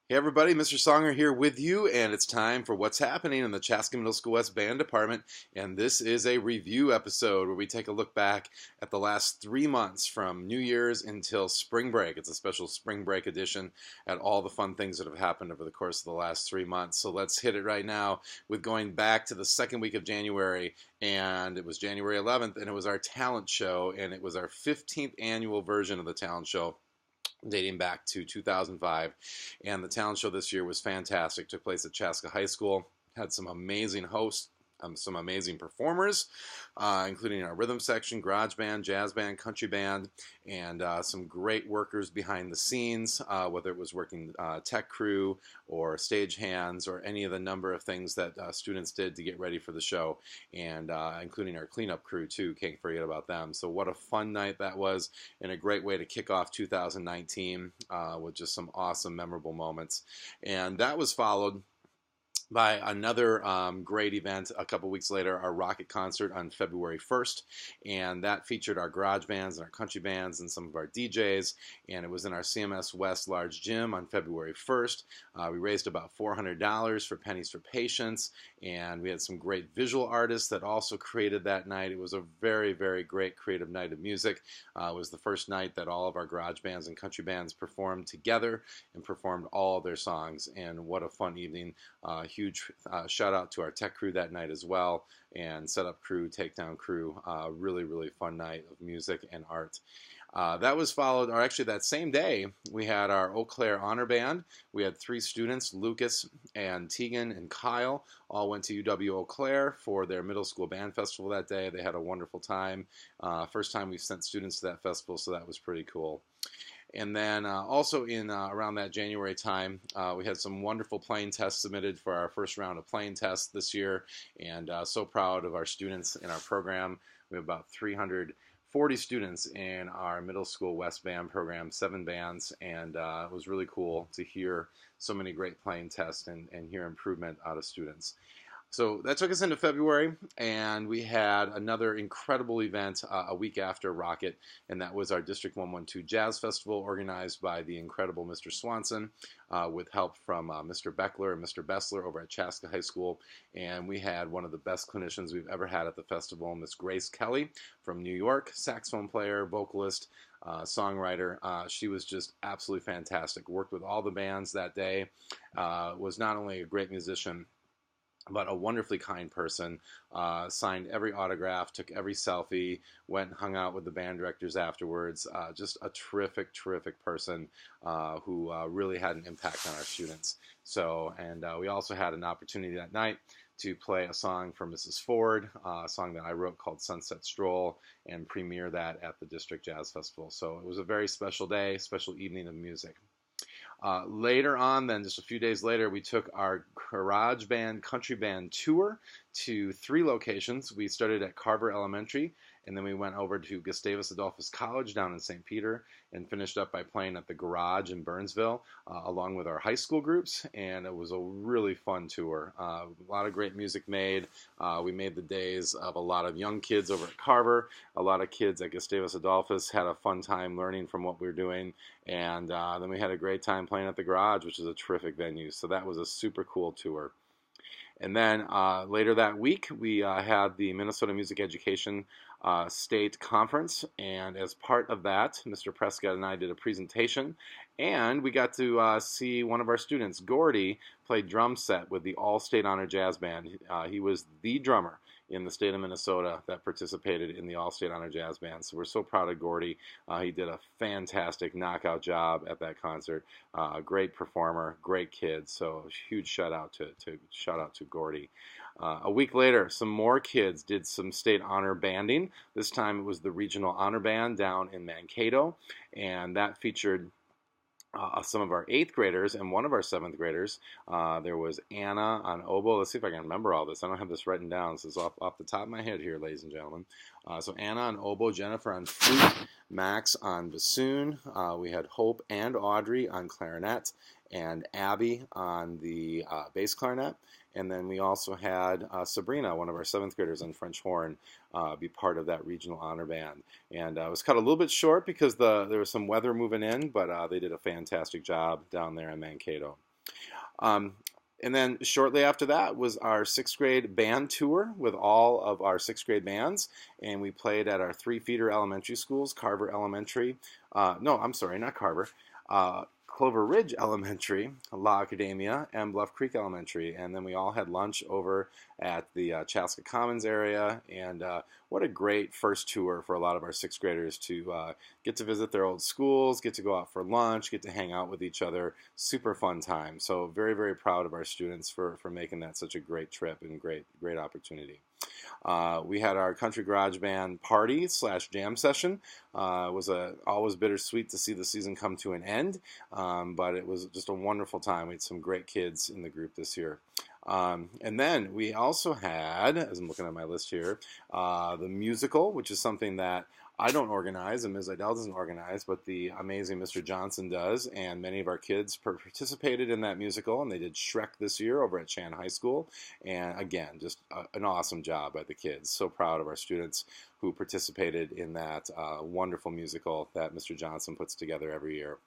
Hey everybody, Mr. Songer here with you, and it's time for what's happening in the Chaska Middle School West Band Department. And this is a review episode where we take a look back at the last 3 months from New Year's until spring break. It's a special spring break edition at all the fun things that have happened over the course of the last 3 months. So let's hit it right now with going back to the second week of January, and it was January 11th, and it was our talent show, and it was our 15th annual version of the talent show, dating back to 2005. And the talent show this year was fantastic. Took place at Chaska High School. Had some amazing hosts, some amazing performers, including our rhythm section, garage band, jazz band, country band, and some great workers behind the scenes, whether it was working tech crew or stage hands or any of the number of things that students did to get ready for the show, and including our cleanup crew too. Can't forget about them. So what a fun night that was, and a great way to kick off 2019 with just some awesome, memorable moments. And that was followed by another great event a couple weeks later, our Rocket concert on February 1st, and that featured our garage bands and our country bands and some of our DJs, and it was in our CMS West large gym on February 1st. We raised about $400 for Pennies for Patients, and we had some great visual artists that also created that night. It was a very, very great creative night of music. It was the first night that all of our garage bands and country bands performed together and performed all of their songs, and what a fun evening. Huge shout out to our tech crew that night as well, and setup crew, takedown crew. Really, really fun night of music and art. That was followed, or actually that same day, we had our Eau Claire Honor Band. We had 3 students, Lucas and Tegan and Kyle, all went to UW Eau Claire for their middle school band festival that day. They had a wonderful time. First time we've sent students to that festival, so that was pretty cool. And then also in around that January time, we had some wonderful playing tests submitted for our first round of playing tests this year, and so proud of our students in our program. We have about 340 students in our middle school West Band program, 7 bands, and it was really cool to hear so many great playing tests and hear improvement out of students. So that took us into February, and we had another incredible event a week after Rocket, and that was our District 112 Jazz Festival, organized by the incredible Mr. Swanson, with help from Mr. Beckler and Mr. Bessler over at Chaska High School. And we had one of the best clinicians we've ever had at the festival, Miss Grace Kelly from New York, saxophone player, vocalist, songwriter. She was just absolutely fantastic. Worked with all the bands that day, was not only a great musician, but a wonderfully kind person. Signed every autograph, took every selfie, went and hung out with the band directors afterwards. Just a terrific, terrific person who really had an impact on our students. So, and we also had an opportunity that night to play a song for Mrs. Ford, a song that I wrote called Sunset Stroll, and premiere that at the District Jazz Festival. So it was a very special day, special evening of music. Later on, then, just a few days later, we took our garage band, country band tour to 3 locations. We started at Carver Elementary, and then we went over to Gustavus Adolphus College down in St. Peter, and finished up by playing at the Garage in Burnsville, along with our high school groups, and it was a really fun tour. A lot of great music made. We made the days of a lot of young kids over at Carver. A lot of kids at Gustavus Adolphus had a fun time learning from what we were doing, and then we had a great time playing at the Garage, which is a terrific venue. So that was a super cool tour. And then later that week, we had the Minnesota Music Education State Conference, and as part of that, Mr. Prescott and I did a presentation, and we got to see one of our students, Gordy, play drum set with the All-State Honor Jazz Band. He was the drummer in the state of Minnesota that participated in the All-State Honor Jazz Band. So we're so proud of Gordy. He did a fantastic knockout job at that concert. Great performer, great kid. So huge shout out to Gordy. A week later, some more kids did some state honor banding. This time it was the Regional Honor Band down in Mankato, and that featured some of our 8th graders and one of our 7th graders. There was Anna on oboe. Let's see if I can remember all this. I don't have this written down. This is off the top of my head here, ladies and gentlemen. So Anna on oboe, Jennifer on flute, Max on bassoon. We had Hope and Audrey on clarinet, and Abby on the bass clarinet. And then we also had Sabrina, one of our 7th graders, on French horn, be part of that regional honor band. And it was cut a little bit short because there was some weather moving in, but they did a fantastic job down there in Mankato. Um, and then shortly after that was our sixth grade band tour with all of our sixth grade bands, and we played at our three feeder elementary schools, Carver Elementary, no, I'm sorry, not Carver, Clover Ridge Elementary, La Academia, and Bluff Creek Elementary. And then we all had lunch over at the Chaska Commons area, and what a great first tour for a lot of our sixth graders to get to visit their old schools, get to go out for lunch, get to hang out with each other. Super fun time. So very, very proud of our students for making that such a great trip and great opportunity. We had our country garage band party / jam session. It was always bittersweet to see the season come to an end, but it was just a wonderful time. We had some great kids in the group this year. And then we also had, as I'm looking at my list here, the musical, which is something that I don't organize and Ms. Idell doesn't organize, but the amazing Mr. Johnson does, and many of our kids participated in that musical, and they did Shrek this year over at Chan High School, and again, just an awesome job by the kids. So proud of our students who participated in that wonderful musical that Mr. Johnson puts together every year.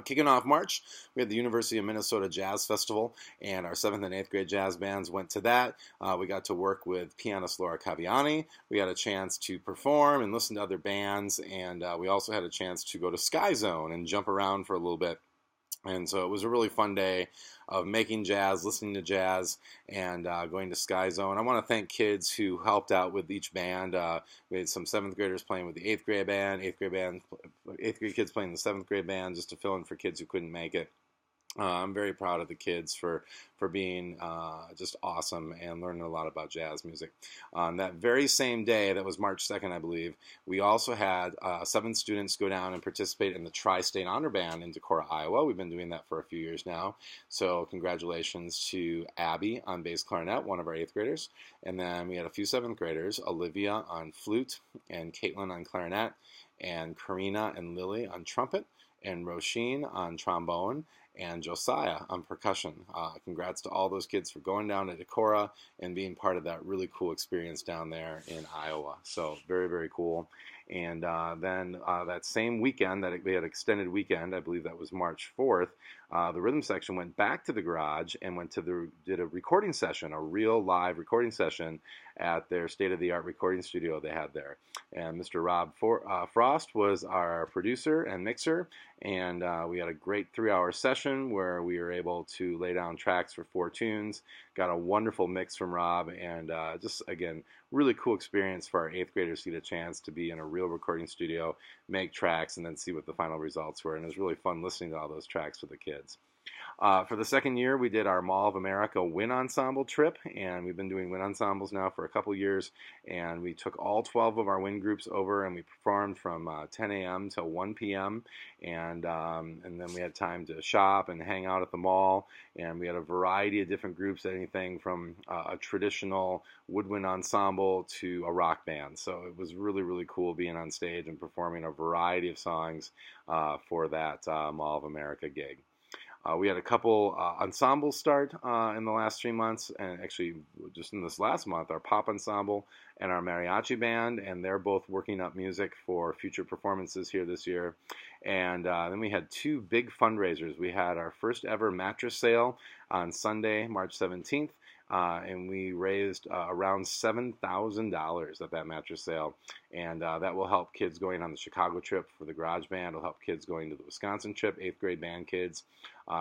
Kicking off March, we had the University of Minnesota Jazz Festival, and our 7th and 8th grade jazz bands went to that. We got to work with pianist Laura Caviani. We had a chance to perform and listen to other bands, and we also had a chance to go to Sky Zone and jump around for a little bit. And so it was a really fun day of making jazz, listening to jazz, and going to Sky Zone. I want to thank kids who helped out with each band. We had some 7th graders playing with the 8th grade band, 8th grade kids playing the 7th grade band, just to fill in for kids who couldn't make it. I'm very proud of the kids for being just awesome and learning a lot about jazz music. On that very same day, that was March 2nd, I believe, we also had 7 students go down and participate in the Tri-State Honor Band in Decorah, Iowa. We've been doing that for a few years now. So congratulations to Abby on bass clarinet, one of our 8th graders. And then we had a few 7th graders, Olivia on flute and Caitlin on clarinet, and Karina and Lily on trumpet, and Roisin on trombone, and Josiah on percussion. Congrats to all those kids for going down to Decorah and being part of that really cool experience down there in Iowa. So very, very cool. And then that same weekend, that we had extended weekend, I believe that was March 4th, the rhythm section went back to the garage and did a recording session, a real live recording session at their state-of-the-art recording studio they had there. And Mr. Rob Frost was our producer and mixer, and we had a great 3-hour session where we were able to lay down tracks for 4 tunes, got a wonderful mix from Rob, and just, again, really cool experience for our 8th graders to get a chance to be in a real recording studio, make tracks, and then see what the final results were. And it was really fun listening to all those tracks with the kids. For the second year, we did our Mall of America Wind Ensemble trip, and we've been doing wind ensembles now for a couple years, and we took all 12 of our wind groups over, and we performed from 10 a.m. till 1 p.m., and then we had time to shop and hang out at the mall, and we had a variety of different groups, anything from a traditional woodwind ensemble to a rock band. So it was really, really cool being on stage and performing a variety of songs for that Mall of America gig. We had a couple ensembles start in the last 3 months, and actually just in this last month, our pop ensemble and our mariachi band, and they're both working up music for future performances here this year. And then we had 2 big fundraisers. We had our first ever mattress sale on Sunday, March 17th. And we raised around $7,000 at that mattress sale, and that will help kids going on the Chicago trip for the garage band. It'll help kids going to the Wisconsin trip, 8th grade band kids.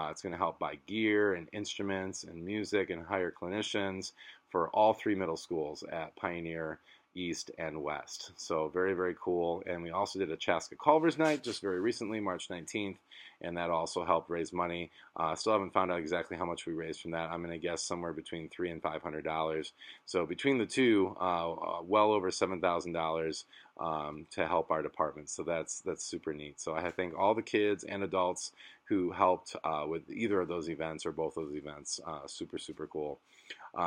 It's going to help buy gear and instruments and music and hire clinicians for all 3 middle schools at Pioneer, East, and West. So very, very cool. And we also did a Chaska Culver's Night just very recently, March 19th, and that also helped raise money. Still haven't found out exactly how much we raised from that. I'm going to guess somewhere between $300 and $500. So between the two, well over $7,000 to help our department. So that's super neat. So I thank all the kids and adults who helped with either of those events or both of those events. Super, super cool.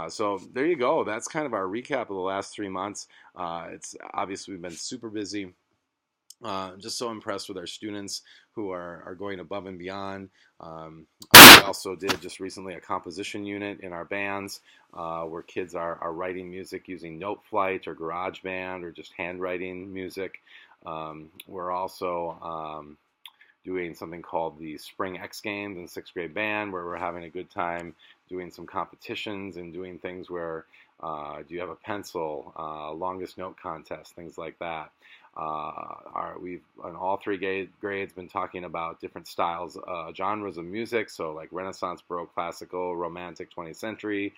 So there you go. That's kind of our recap of the last 3 months. It's obviously we've been super busy. Just so impressed with our students who are going above and beyond. We also did just recently a composition unit in our bands where kids are writing music using NoteFlight or GarageBand or just handwriting music. We're also doing something called the Spring X Games in sixth grade band, where we're having a good time doing some competitions and doing things where do you have a pencil, longest note contest, things like that. We've in all three grades been talking about different styles, genres of music, so like Renaissance, Baroque, Classical, Romantic, 20th century.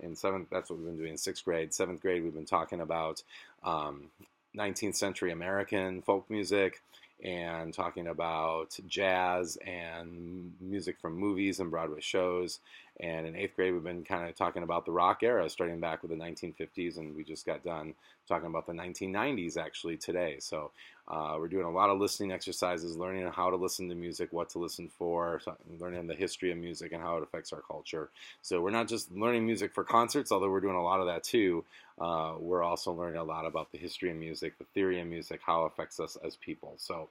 In seventh, that's what we've been doing in sixth grade. Seventh grade, we've been talking about 19th century American folk music and talking about jazz and music from movies and Broadway shows. And in eighth grade, we've been kind of talking about the rock era, starting back with the 1950s, and we just got done talking about the 1990s actually today. So we're doing a lot of listening exercises, learning how to listen to music, what to listen for, learning the history of music and how it affects our culture. So we're not just learning music for concerts, although we're doing a lot of that too. We're also learning a lot about the history of music, the theory of music, how it affects us as people. So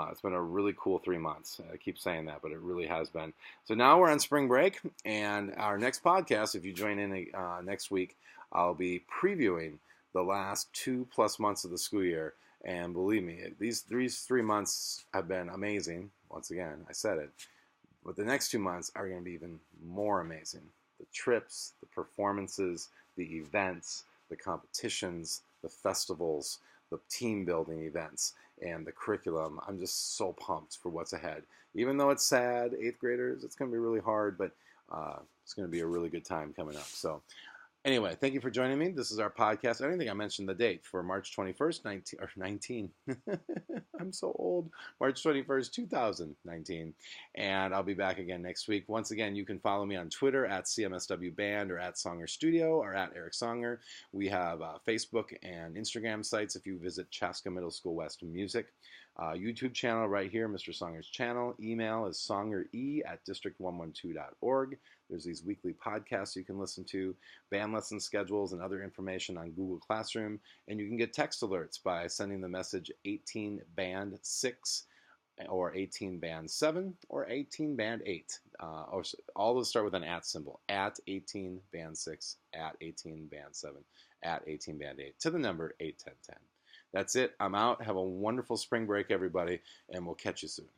it's been a really cool 3 months. I keep saying that, but it really has been. So now we're on spring break, and our next podcast, if you join in next week, I'll be previewing the last 2+ months of the school year. And believe me, these 3 months have been amazing. Once again, I said it. But the next 2 months are going to be even more amazing. The trips, the performances, the events, the competitions, the festivals, the team building events, and the curriculum. I'm just so pumped for what's ahead. Even though it's sad, 8th graders, it's going to be really hard, but it's going to be a really good time coming up. So anyway, thank you for joining me. This is our podcast. I don't think I mentioned the date for March 21st, 19. I'm so old. March 21st, 2019. And I'll be back again next week. Once again, you can follow me on Twitter at CMSW Band or at Songer Studio or at Eric Songer. We have Facebook and Instagram sites if you visit Chaska Middle School West Music. YouTube channel right here, Mr. Songer's channel. Email is songere@district112.org. There's these weekly podcasts you can listen to, band lesson schedules, and other information on Google Classroom. And you can get text alerts by sending the message 18band6 or 18band7 or 18band8. All those start with an @ symbol, at 18band6, at 18band7, at 18band8, to the number 81010. That's it. I'm out. Have a wonderful spring break, everybody, and we'll catch you soon.